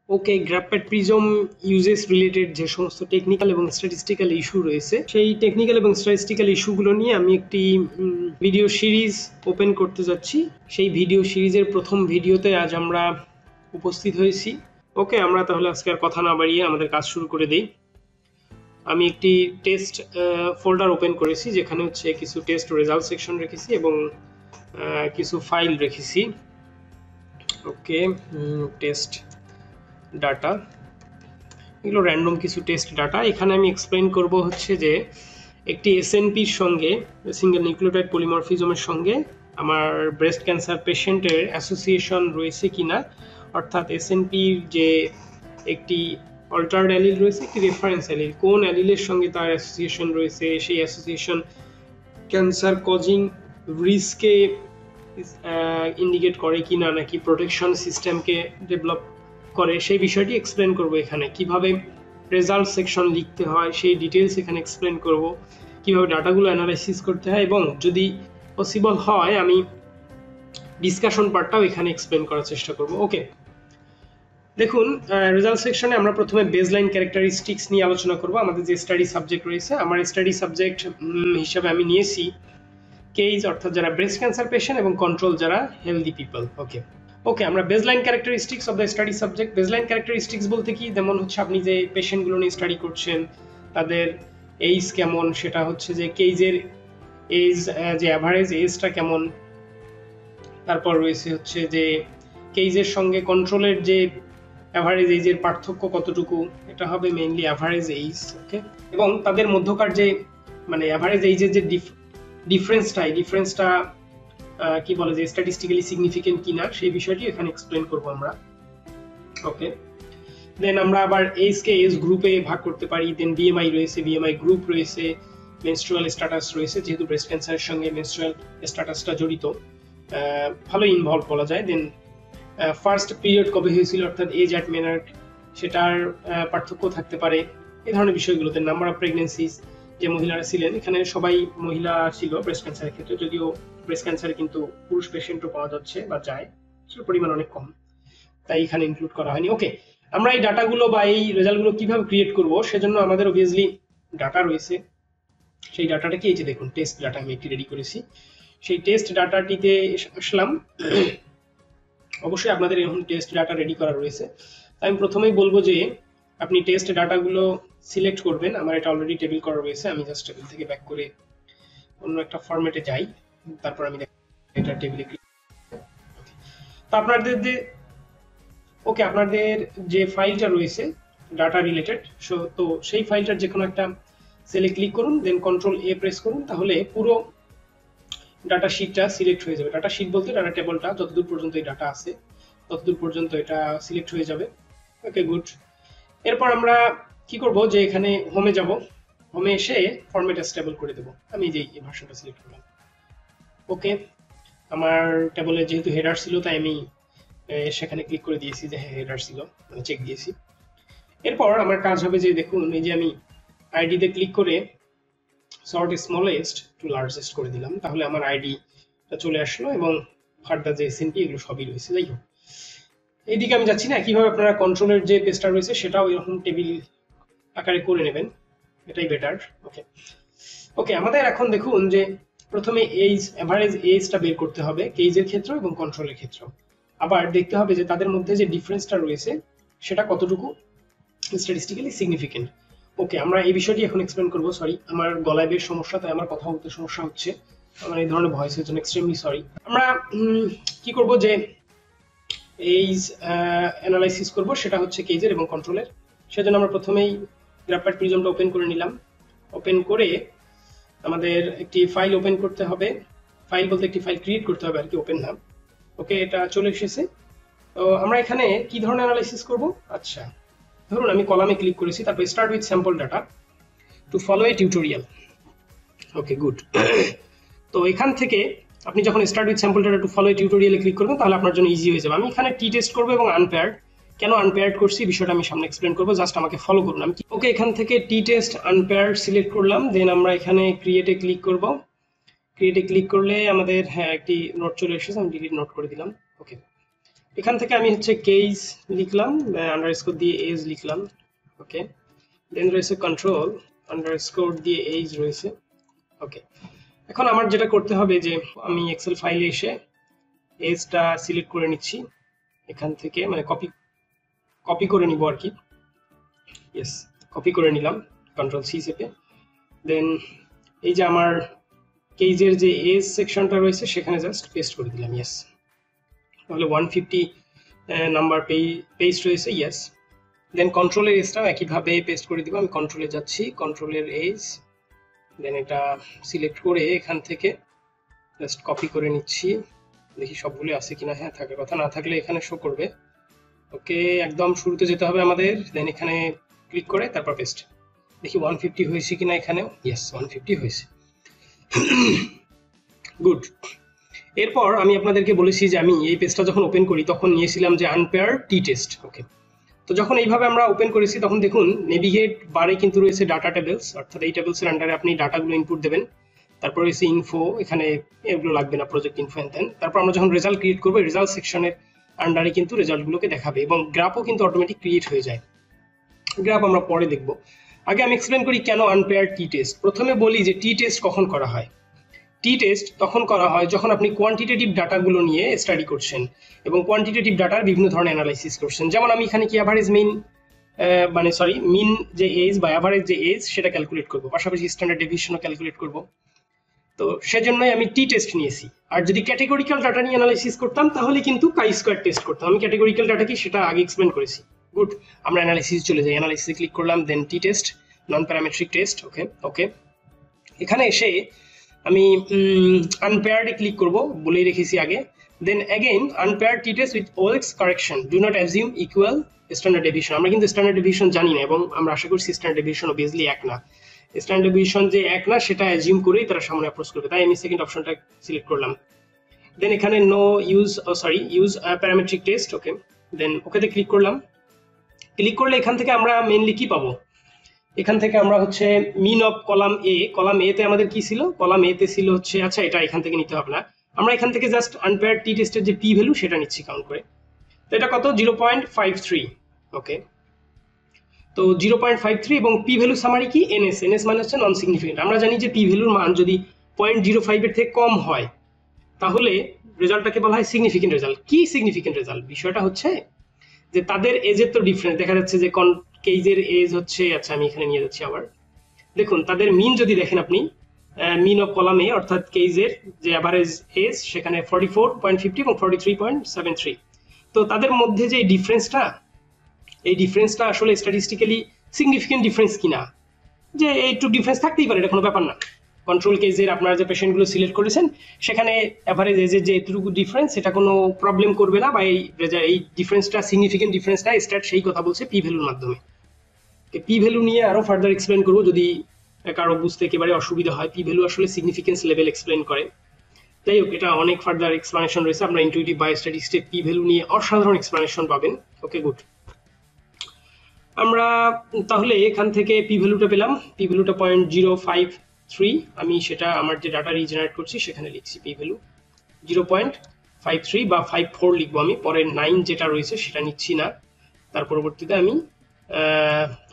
ওকে, গ্রাফপ্যাড prism uses related যে সমস্ত technical এবং স্ট্যাটিস্টিক্যাল ইস্যু রয়েছে, সেই টেকনিক্যাল এবং স্ট্যাটিস্টিক্যাল ইস্যুগুলো নিয়ে আমি একটি ভিডিও সিরিজ ওপেন করতে যাচ্ছি। সেই ভিডিও সিরিজের প্রথম ভিডিওতে আজ আমরা উপস্থিত হয়েছি। ওকে, আমরা তাহলে আজকে আর কথা না বাড়িয়ে আমাদের কাজ শুরু করে দিই। আমি একটি টেস্ট ফোল্ডার ওপেন করেছি, যেখানে হচ্ছে কিছু টেস্ট রেজাল্ট সেকশন রেখেছি এবং কিছু ফাইল রেখেছি। ওকে, টেস্ট ডাটা, এগুলো র্যান্ডম কিছু টেস্ট ডাটা। এখানে আমি এক্সপ্লেন করব হচ্ছে যে একটি এসএনপির সঙ্গে, সিঙ্গেল নিউক্লিওটাইড পলিমরফিজমের সঙ্গে আমার ব্রেস্ট ক্যান্সার পেশেন্টের অ্যাসোসিয়েশন রয়েছে কিনা, অর্থাৎ এসএনপির যে একটি অল্টার্ড অ্যালিল রয়েছে, একটি রেফারেন্স অ্যালিল, কোন অ্যালিলের সঙ্গে তার অ্যাসোসিয়েশন রয়েছে, সেই অ্যাসোসিয়েশন ক্যান্সার কজিং রিস্কে ইন্ডিকেট করে কিনা, নাকি প্রোটেকশন সিস্টেমকে ডেভেলপ করে, সেই বিষয়টি এক্সপ্লেন করব। এখানে কিভাবে রেজাল্ট সেকশন লিখতে হয় সেই ডিটেলস এখানে এক্সপ্লেন করব, কিভাবে ডাটাগুলো অ্যানালাইসিস করতে হয়, এবং যদি পসিবল হয় আমি ডিসকাশন পার্টটাও এখানে এক্সপ্লেন করার চেষ্টা করব। ওকে, দেখুন, রেজাল্ট সেকশনে আমরা প্রথমে বেসলাইন ক্যারেক্টারিস্টিক্স নিয়ে আলোচনা করব। আমাদের যে স্টাডি সাবজেক্ট রয়েছে, আমার স্টাডি সাবজেক্ট হিসাবে আমি নিয়েছি কেস, অর্থাৎ যারা ব্রেস্ট ক্যান্সার পেশেন্ট, এবং কন্ট্রোল যারা হেলদি পিপল। ওকে, আমরা baseline characteristics of the study subject. Baseline characteristics বলতে কি, যেমন হচ্ছে আপনি যে পেশেন্টগুলো নিয়ে স্টাডি করছেন তাদের এইজ কেমন, সেটা হচ্ছে যে কেজের এজ, যে অ্যাভারেজ এজটা কেমন, তারপর রয়েছে হচ্ছে যে কেজের সঙ্গে কন্ট্রোলের যে অ্যাভারেজ এজের পার্থক্য কতটুকু, এটা হবে মেইনলি অ্যাভারেজ এইজ। ওকে, এবং তাদের মধ্যকার যে মানে অ্যাভারেজ এইজের যে ডিফারেন্সটা কি বলে যে স্ট্যাটিস্টিক্যালি সিগনিফিকেন্ট কিনা, সেই বিষয়টি এখানে এক্সপ্লেন করব আমরা। ওকে, দেন আমরা আবার এজকে এজ গ্রুপে ভাগ করতে পারি। দেন বিএমআই রয়েছে, বিএমআই গ্রুপ রয়েছে, মেনস্ট্রুয়াল স্ট্যাটাস রয়েছে, যেহেতু ব্রেস্ট ক্যান্সারের সঙ্গে মেনস্ট্রুয়াল স্ট্যাটাসটা জড়িত, ভালো ইনভলভ বলা যায়। দেন ফার্স্ট পিরিয়ড কবে হয়েছিল, অর্থাৎ এজ অ্যাট মেনার্ক, সেটার পার্থক্য থাকতে পারে, এই ধরনের বিষয়গুলোতে। নাম্বার অফ প্রেগনেন্সিস, যে মহিলারা ছিলেন, এখানে সবাই মহিলা ছিল ব্রেস্ট ক্যান্সারের ক্ষেত্রে, যদিও ব্রেস্ট ক্যান্সারে কিন্তু পুরুষ পেশেন্টও পাওয়া যাচ্ছে বা যায়, সেটার পরিমাণ অনেক কম, তাই এখানে ইনক্লুড করা হয়নি। ওকে, আমরা এই ডাটাগুলো বা এই রেজাল্টগুলো কিভাবে ক্রিয়েট করব, সেজন্য আমাদের অবভিয়াসলি ডাটা রয়েছে। সেই ডাটাটা কি, এই যে দেখুন টেস্ট ডাটা আমি একটি রেডি করেছি। সেই টেস্ট ডাটাটিতে আসলাম। অবশ্যই আপনাদের এরকম টেস্ট ডাটা রেডি করা রয়েছে। আমি প্রথমেই বলবো যে আপনি টেস্ট ডাটাগুলো সিলেক্ট করবেন। আমার এটা অলরেডি টেবিল করা রয়েছে, আমি জাস্ট টেবিল থেকে ব্যাক করে অন্য একটা ফরম্যাটে যাই, তারপর আমি এটা টেবিলে ক্লিক। তো আপনাদের যে ফাইলটা রয়েছে ডাটা রিলেটেড, তো সেই ফাইলটার যে কোনো একটা সেলে ক্লিক করুন, দেন কন্ট্রোল এ প্রেস করুন, তাহলে পুরো ডাটা শিটটা সিলেক্ট হয়ে যাবে। ডাটা শিট বলতে ডাটা টেবলটা, যতদূর পর্যন্ত এই ডাটা আছে ততদূর পর্যন্ত এটা সিলেক্ট হয়ে যাবে। ওকে, গুড। এরপর আমরা কি করব, যে এখানে হোমে যাব, হোমে এসে ফরম্যাট স্টেবল করে দেব। আমি যে এই ভার্সনটা সিলেক্ট করলাম। ওকে, আমার টেবলে যেহেতু হেডার ছিল, তাই আমি সেখানে ক্লিক করে দিয়েছি যে হ্যাঁ হেডার ছিল, আমি চেক দিয়েছি। এরপর আমার কাজ হবে যে দেখুন, এই যে আমি আইডিতে ক্লিক করে সর্ট স্মলেস্ট টু লার্জেস্ট করে দিলাম, তাহলে আমার আইডিটা চলে আসলো এবং ফার্দার যে এসএনপি এগুলো সবই রয়েছে। যাই হোক, এইদিকে আমি যাচ্ছি না, কিভাবে আপনারা কন্ট্রোলের যে পেজটা রয়েছে সেটাও এরকম টেবিল আকারে করে নেবেন, এটাই বেটার। ওকে ওকে, আমাদের এখন দেখুন যে প্রথমে এইজ, এভারেজ এইজটা বের করতে হবে কেজের ক্ষেত্র এবং কন্ট্রোলের ক্ষেত্র। আবার দেখতে হবে যে তাদের মধ্যে যে ডিফারেন্সটা রয়েছে সেটা কতটুকু স্ট্যাটিস্টিক্যালি সিগনিফিকেন্ট। ওকে, আমরা এই বিষয়টি এখন এক্সপ্লেন করব। সরি, আমার গলায় বেশ সমস্যা, তাই আমার কথা বলতে সমস্যা হচ্ছে, আমার এই ধরনের ভয়েসের জন্য এক্সট্রিমলি সরি। আমরা কি করব, যে এইজ অ্যানালাইসিস করব, সেটা হচ্ছে কেজের এবং কন্ট্রোলের। সেজন্য আমরা প্রথমেই গ্রাফপ্যাড প্রিজমটা ওপেন করে নিলাম। ওপেন করে আমাদের একটি ফাইল ওপেন করতে হবে, ফাইল বলতে একটি ফাইল ক্রিয়েট করতে হবে আর কি, ওপেন নাম। ওকে, এটা চলে এসেছে। তো আমরা এখানে কি ধরনের অ্যানালাইসিস করব, আচ্ছা ধরুন আমি কলামে ক্লিক করেছি, তারপর start with sample data to follow a tutorial. Okay, good. তো এখান থেকে আপনি যখন start with sample data to follow a টিউটোরিয়ালে ক্লিক করবেন, তাহলে আপনার জন্য ইজি হয়ে যাবে। আমি এখানে টি টেস্ট করবো এবং আনপেয়ার্ড, কেন আনপেয়ার্ড করছি বিষয়টা আমি সামনে এক্সপ্লেন করবো, জাস্ট আমাকে ফলো করুন। আমি ওকে, এখান থেকে টি টেস্ট আনপেয়ার্ড সিলেক্ট করলাম, দেন আমরা এখানে ক্রিয়েটে ক্লিক করব। ক্রিয়েটে ক্লিক করলে আমাদের হ্যাঁ একটি নোট চলে এসেছে, আমি ডিলিট নোট করে দিলাম। ওকে, এখান থেকে আমি হচ্ছে কেস লিখলাম, আন্ডারস্কোর দিয়ে এজ লিখলাম। ওকে, দেন রয়েছে কন্ট্রোল আন্ডারস্কোর দিয়ে এজ রয়েছে। ওকে, এখন আমার যেটা করতে হবে যে আমি এক্সেল ফাইলে এসে এজটা সিলেক্ট করে নিচ্ছি এখান থেকে, মানে কপি করে নিব আর কি। ইয়েস, কপি করে নিলাম কন্ট্রোল সি চেপে। দেন এই যে আমার কেজের যে এজ সেকশনটা রয়েছে সেখানে জাস্ট পেস্ট করে দিলাম। ইয়েস, তাহলে 150 নাম্বার পেজ রয়েছে। ইয়েস, দেন কন্ট্রোলের এজটাও একইভাবে পেস্ট করে দিব। আমি কন্ট্রোলে যাচ্ছি, কন্ট্রোলের এজ, দেন এটা সিলেক্ট করে এখান থেকে জাস্ট কপি করে নিচ্ছি। দেখি সবগুলো আছে কিনা। হ্যাঁ, থাকার কথা, না থাকলে এখানে শো করবে। ওকে, একদম শুরুতে যেতে হবে আমাদের, দেন এখানে ক্লিক করে তারপর পেস্ট। দেখি 150 হয়েছে কিনা এখানেও। ইয়েস, 150 হয়েছে। গুড। এরপর আমি আপনাদেরকে বলেছি যে আমি এই পেজটা যখন ওপেন করি তখন নিয়েছিলাম যে আনপেয়ার টি টেস্ট। ওকে, তো যখন এইভাবে আমরা ওপেন করেছি তখন দেখুন নেভিগেট বারে কিন্তু রয়েছে ডাটা টেবিলস, অর্থাৎ এই টেবিলসের আন্ডারে আপনি ডাটাগুলো ইনপুট দেবেন। তারপর রয়েছে ইনফো, এখানে এগুলো লাগবে না, প্রজেক্ট ইনফো এন্ড দেন। তারপর আমরা যখন রেজাল্ট ক্রিয়েট করবো রেজাল্ট সেকশনের আন্ডারে কিন্তু রেজাল্টগুলোকে দেখাবে এবং গ্রাফও কিন্তু অটোমেটিক ক্রিয়েট হয়ে যায়। গ্রাফ আমরা পরে দেখব। আগে আমি এক্সপ্লেন করি কেন আনপেয়ার টি টেস্ট। প্রথমে বলি যে টি টেস্ট কখন করা হয়। টি টেস্ট তখন করা হয় যখন আপনি কোয়ান্টিটেটিভ ডাটাগুলো নিয়ে স্টাডি করছেন এবং কোয়ান্টিটেটিভ ডাটার বিভিন্ন ধরনের অ্যানালাইসিস করছেন। যেমন আমি এখানে কি অ্যাভারেজ মিন মিন যে এজ বা অ্যাভারেজ যে এজ সেটা ক্যালকুলেট করব, পাশাপাশি স্ট্যান্ডার্ড ডেভিয়েশনও ক্যালকুলেট করব। তো সেজন্যই আমি টি টেস্ট নিয়েছি। আর যদি ক্যাটেগরিক্যাল ডাটা নিয়ে অ্যানালাইসিস করতাম তাহলে কিন্তু কাই স্কোয়ার টেস্ট করতাম। আমি ক্যাটেগরিক্যাল ডাটা কি সেটা আগে এক্সপ্লেন করেছি। গুড, আমরা অ্যানালাইসিস চলে যাই। অ্যানালাইসিসে ক্লিক করলাম, then t test, non parametric test. Okay okay, এখানে এসে আমি আনপেয়ার্ডে ক্লিক করব, বলেই রেখেছি আগে। Then again unpaired T test with OX correction, do not assume equal standard deviation. আমরা কিন্তু স্ট্যান্ডার্ড ডেভিয়েশন জানি না এবং আমরা আশা করছি স্ট্যান্ডার্ড ডেভিয়েশন অবভিয়াসলি এক না। স্ট্যান্ডার্ড ডেভিয়েশন যে এক না সেটা অ্যাজিউম করেই তারা সামনে অ্যাপ্রোচ করবে, তাই আমি সেকেন্ড অপশনটা সিলেক্ট করলাম। দেন এখানে no use use parametric test. Okay, then ওকেতে ক্লিক করলাম। ক্লিক করলে এখান থেকে আমরা মেইনলি কি পাবো, এখান থেকে আমরা হচ্ছে mean of column A. Column A তে আমাদের কি ছিল, কলাম এ তে ছিল হচ্ছে, আচ্ছা এটা এখান থেকে নিতে হবে না, আমরা এখান থেকে জাস্ট আনপেয়ার্ড টি টেস্টের যে পি ভ্যালু সেটা নিচ্ছি কাউন্ট করে। তো এটা কত, 0.53। ওকে, তো 0.53 এবং পি ভ্যালু সামারি কি, এনএস। এনএস মানে হচ্ছে নন সিগনিফিকেন্ট। আমরা জানি যে পি ভ্যালুর মান যদি 0.05 এর থেকে কম হয় তাহলে রেজাল্টটাকে বলা হয় সিগনিফিকেন্ট রেজাল্ট। কি সিগনিফিকেন্ট রেজাল্ট, বিষয়টা হচ্ছে যে তাদের এজের তো ডিফারেন্স দেখা যাচ্ছে যে কেজের এজ হচ্ছে, আচ্ছা আমি এখানে নিয়ে যাচ্ছি আবার। দেখুন তাদের মিন যদি দেখেন আপনি, মিন অফ কলাম এ অর্থাৎ কেজের যে অ্যাভারেজ এজ সেখানে 44.50 এবং 43.73। তো তাদের মধ্যে যে এই ডিফারেন্সটা আসলে স্ট্যাটিস্টিক্যালি সিগনিফিকেন্ট ডিফারেন্স কিনা, যে একটু ডিফারেন্স থাকতেই পারে, এটা কোনো ব্যাপার না। কন্ট্রোল কেজের আপনারা যে পেশেন্টগুলো সিলেক্ট করেছেন সেখানে অ্যাভারেজ এজের যে এতটুকু ডিফারেন্স এটা কোনো প্রবলেম করবে না, বা এই ডিফারেন্সটা সিগনিফিকেন্ট ডিফারেন্স না, স্ট্যাট সেই কথা বলছে পি ভ্যালুর মাধ্যমে। পি ভ্যালু নিয়ে আরো ফার্দার এক্সপ্লেন করবো যদি কারো বুঝতে একেবারে অসুবিধা হয়। পি ভ্যালু আসলে সিগনিফিকেন্স লেভেল এক্সপ্লেন করে। যাই হোক, এটা অনেক ফার্দার এক্সপ্লেনেশন রয়েছে, আমরা ইনটুইটিভ বায়োস্ট্যাটিস্টিক্স পি ভ্যালু নিয়ে অসাধারণ এক্সপ্লেনেশন পাবেন। ওকে গুড, আমরা তাহলে এখান থেকে পি ভ্যালুটা পেলাম। পি ভ্যালুটা 0.053, আমি সেটা আমার যে ডাটা রিজেনারেট করছি সেখানে লিখছি পি ভ্যালু 0.53 বা 54 লিখবো আমি, পরের 9 যেটা রয়েছে সেটা নিচ্ছি না। তার পরবর্তীতে আমি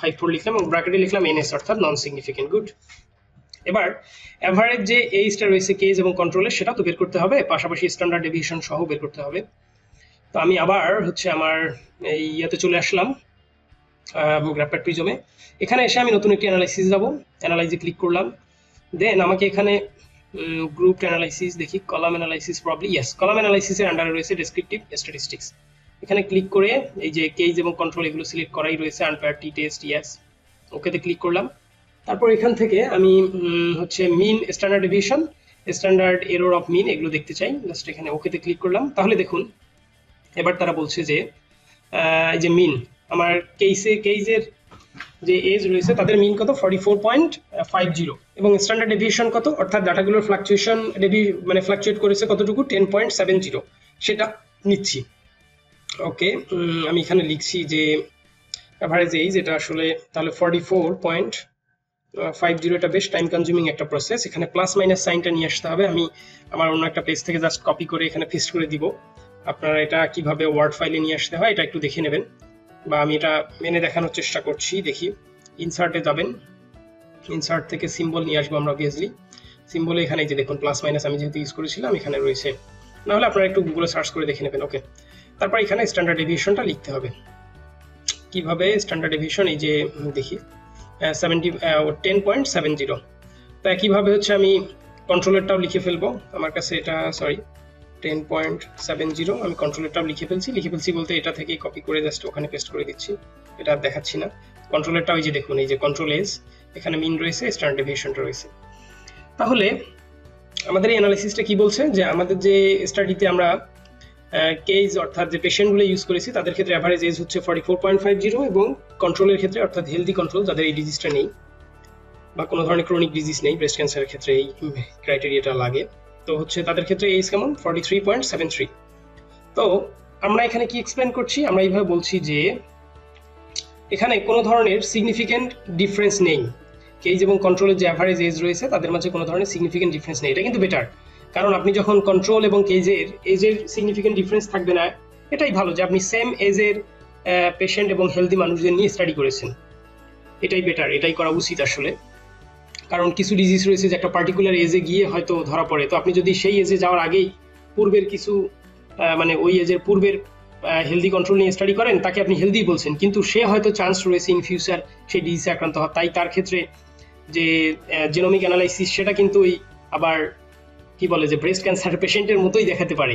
54 লিখলাম এবং ব্র্যাকেটে লিখলাম এনএস অর্থাৎ নন সিগনিফিকেন্ট। গুড, এবার অ্যাভারেজ যে এইজটা রয়েছে কেজ এবং কন্ট্রোলের সেটা তো বের করতে হবে, পাশাপাশি স্ট্যান্ডার্ড ডেভিয়েশন সহ বের করতে হবে। তো আমি আবার হচ্ছে আমার এই ইয়াতে চলে আসলাম, গ্রাফপ্যাড প্রিজমে। এখানে এসে আমি নতুন একটি অ্যানালাইসিস যাব, অ্যানালাইজে ক্লিক করলাম। দেন আমাকে এখানে গ্রুপ অ্যানালাইসিস, দেখি column analysis probably, yes column অ্যানালাইসিসের আন্ডারে রয়েছে ডেসক্রিপটিভ স্ট্যাটিস্টিক্স। এখানে ক্লিক করে এই যে কেজ এবং কন্ট্রোল এগুলো সিলেক্ট করাই রয়েছে, আনপেয়ার্ড টি টেস্ট, ইয়েস ওকেতে ক্লিক করলাম। তারপর এখান থেকে আমি হচ্ছে mean, standard deviation, standard error of mean এগুলো দেখতে চাই, জাস্ট এখানে ওকেতে ক্লিক করলাম। তাহলে দেখুন এবার তারা বলছে যে এই যে মিন আমার কেজের যে এজ রয়েছে তাদের মিন কত, 44.50 এবং স্ট্যান্ডার্ড ডেভিয়েশন কত, অর্থাৎ ডাটাগুলোর ফ্লাকচুয়েশন মানে ফ্লাকচুয়েট করেছে কতটুকু, 10.70 সেটা নিচ্ছি। ওকে, আমি এখানে লিখছি যে অ্যাভারেজ এজ, এটা আসলে তাহলে 44.50, এটা বেশ টাইম কনজিউমিং একটা প্রসেস। এখানে প্লাস মাইনাস সাইনটা নিয়ে আসতে হবে, আমি আমার অন্য একটা পেজ থেকে জাস্ট কপি করে এখানে পেস্ট করে দিব। আপনারা এটা কিভাবে ওয়ার্ড ফাইলে নিয়ে আসতে হয় এটা একটু দেখে নেবেন, বা আমি এটা মেনে দেখানোর চেষ্টা করছি। দেখি, ইনসার্টে যাবেন, ইনসার্ট থেকে সিম্বল নিয়ে আসবো আমরা অবভিয়াসলি। সিম্বলে এখানে যে দেখুন প্লাস মাইনাস আমি যেহেতু ইউজ করেছিলাম এখানে রয়েছে, নাহলে আপনারা একটু গুগলে সার্চ করে দেখে নেবেন। ওকে, তারপর এখানে স্ট্যান্ডার্ড ডেভিয়েশনটা লিখতে হবে। কিভাবে স্ট্যান্ডার্ড ডেভিয়েশন, এই যে দেখি 10.70। তো একইভাবে হচ্ছে আমি কন্ট্রোলারটাও লিখে ফেলবো, আমার কাছে এটা 10.70 আমি কন্ট্রোলারটাও লিখে ফেলছি বলতে এটা থেকেই কপি করে জাস্ট ওখানে পেস্ট করে দিচ্ছি, এটা আর দেখাচ্ছি না। কন্ট্রোলারটা ওই যে দেখুন, এই যে কন্ট্রোল এস, এখানে মিন রয়েছে, স্ট্যান্ডার্ড ডেভিয়েশনটা রয়েছে। তাহলে আমাদের এই অ্যানালাইসিসটা কি বলছে, যে আমাদের যে স্টাডিতে আমরা কেস অর্থাৎ যে পেশেন্টগুলো ইউজ করেছি তাদের ক্ষেত্রে অ্যাভারেজ এজ হচ্ছে 44.50, এবং কন্ট্রোলের ক্ষেত্রে অর্থাৎ হেলদি কন্ট্রোল যাদের এই ডিজিজটা নেই বা কোনো ধরনের ক্রনিক ডিজিজ নেই, ব্রেস্ট ক্যান্সারের ক্ষেত্রে এই ক্রাইটেরিয়াটা লাগে, তো হচ্ছে তাদের ক্ষেত্রে এজ কেমন 43.73। তো আমরা এখানে কি এক্সপ্লেন করছি, আমরা এইভাবে বলছি যে এখানে কোনো ধরনের সিগনিফিকেন্ট ডিফারেন্স নেই, কেজ এবং কন্ট্রোলের যে অ্যাভারেজ এজ রয়েছে তাদের মাঝে কোনো ধরনের সিগনিফিকেন্ট ডিফারেন্স নেই। এটা কিন্তু বেটার, কারণ আপনি যখন কন্ট্রোল এবং এজের সিগনিফিকেন্ট ডিফারেন্স থাকবে না, এটাই ভালো যে আপনি সেম এজের পেশেন্ট এবং হেলদি মানুষদের নিয়ে স্টাডি করেছেন, এটাই বেটার, এটাই করা উচিত আসলে। কারণ কিছু ডিজিজ রয়েছে যে একটা পার্টিকুলার এজে গিয়ে হয়তো ধরা পড়ে, তো আপনি যদি সেই এজে যাওয়ার আগেই পূর্বের কিছু মানে ওই এজের পূর্বের হেলদি কন্ট্রোল নিয়ে স্টাডি করেন, তাকে আপনি হেলদি বলছেন, কিন্তু সে হয়তো চান্স রয়েছে ইন ফিউচার সেই ডিজিজে আক্রান্ত হওয়ার, তাই তার ক্ষেত্রে যে জেনোমিক অ্যানালাইসিস সেটা কিন্তু ওই আবার কি বলে যে ব্রেস্ট ক্যান্সার পেশেন্টের মতোই দেখাতে পারে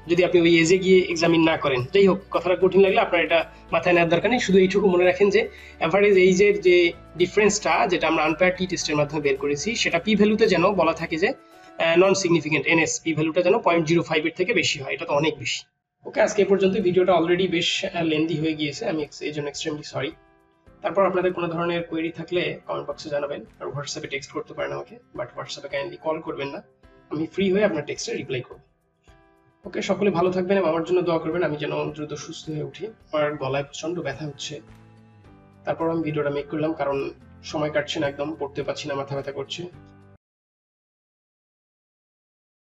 যদি আপনি ওই এজে গিয়ে এক্সামিন না করেন। যাই হোক, কথাটা কঠিন লাগলে আপনার এটা মাথায় নেওয়ার দরকার নেই, শুধু এইটুকু মনে রাখেন যে অ্যাভারেজ এইজের যে ডিফারেন্সটা যেটা আমরা আনপেয়ার টি টেস্টের মাধ্যমে বের করেছি, সেটা পি ভ্যালুতে যেন বলা থাকে যে নন সিগনিফিকেন্ট এনএস, পি ভ্যালুটা যেন 0.05 এর থেকে বেশি হয়, এটা তো অনেক বেশি। ওকে, আজকে এ পর্যন্ত, ভিডিওটা অলরেডি বেশ লেন্দি হয়ে গিয়েছে, আমি এই জন্য এক্সট্রিমলি সরি। তারপর আপনাদের কোনো ধরনের কোয়েরি থাকলে কমেন্ট বক্সে জানাবেন, আর হোয়াটসঅ্যাপে টেক্সট করতে পারেন আমাকে, বাট হোয়াটসঅ্যাপে কাইন্ডলি কল করবেন না, আমি ফ্রি হয়ে আপনার টেক্সটে রিপ্লাই করব। ওকে, সকলে ভালো থাকবেন এবং আমার জন্য দোয়া করবেন আমি যেন দ্রুত সুস্থ হয়ে উঠি। আমার গলায় প্রচন্ড ব্যথা হচ্ছে, তারপর আমি ভিডিওটা মেক করলাম কারণ সময় কাটছে না, একদম পড়তে পারছি না, মাথা ব্যথা করছে।